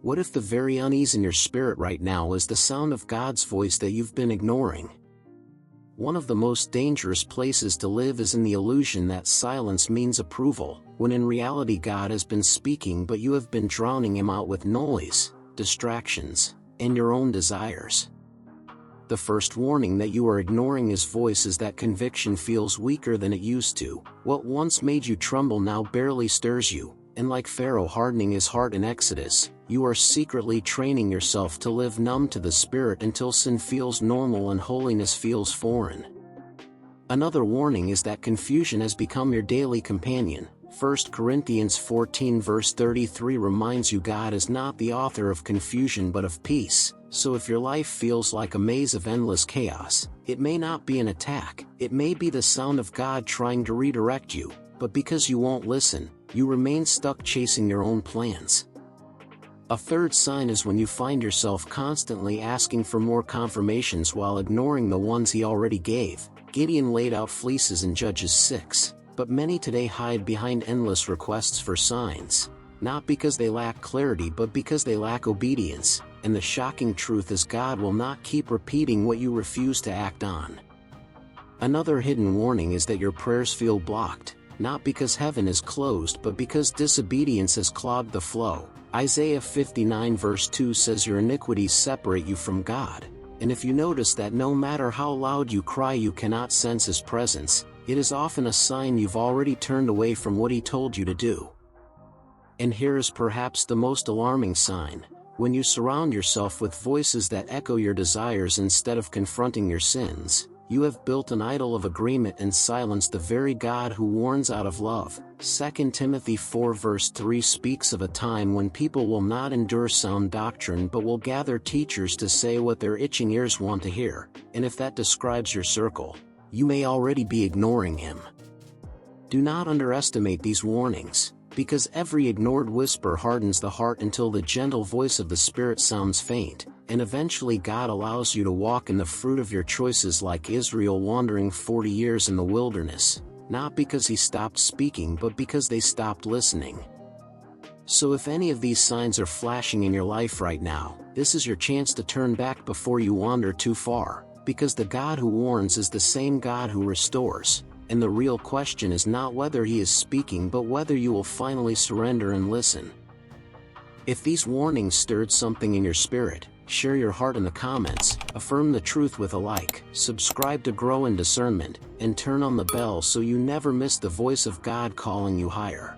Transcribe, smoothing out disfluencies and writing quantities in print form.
What if the very unease in your spirit right now is the sound of God's voice that you've been ignoring? One of the most dangerous places to live is in the illusion that silence means approval, when in reality God has been speaking but you have been drowning him out with noise, distractions, and your own desires. The first warning that you are ignoring his voice is that conviction feels weaker than it used to. What once made you tremble now barely stirs you, and like Pharaoh hardening his heart in Exodus, you are secretly training yourself to live numb to the Spirit until sin feels normal and holiness feels foreign. Another warning is that confusion has become your daily companion. 1 Corinthians 14 verse 33 reminds you God is not the author of confusion but of peace. So if your life feels like a maze of endless chaos, it may not be an attack, it may be the sound of God trying to redirect you, but because you won't listen, you remain stuck chasing your own plans. A third sign is when you find yourself constantly asking for more confirmations while ignoring the ones he already gave. Gideon laid out fleeces in Judges 6, but many today hide behind endless requests for signs, not because they lack clarity but because they lack obedience, and the shocking truth is God will not keep repeating what you refuse to act on. Another hidden warning is that your prayers feel blocked, not because heaven is closed but because disobedience has clogged the flow. Isaiah 59 verse 2 says your iniquities separate you from God, and if you notice that no matter how loud you cry you cannot sense his presence, it is often a sign you've already turned away from what he told you to do. And here is perhaps the most alarming sign: when you surround yourself with voices that echo your desires instead of confronting your sins, you have built an idol of agreement and silenced the very God who warns out of love. 2 Timothy 4 verse 3 speaks of a time when people will not endure sound doctrine but will gather teachers to say what their itching ears want to hear, and if that describes your circle, you may already be ignoring him. Do not underestimate these warnings, because every ignored whisper hardens the heart until the gentle voice of the Spirit sounds faint, and eventually God allows you to walk in the fruit of your choices like Israel wandering 40 years in the wilderness, not because he stopped speaking but because they stopped listening. So if any of these signs are flashing in your life right now, this is your chance to turn back before you wander too far, because the God who warns is the same God who restores, and the real question is not whether he is speaking but whether you will finally surrender and listen. If these warnings stirred something in your spirit, share your heart in the comments, affirm the truth with a like, subscribe to grow in discernment, and turn on the bell so you never miss the voice of God calling you higher.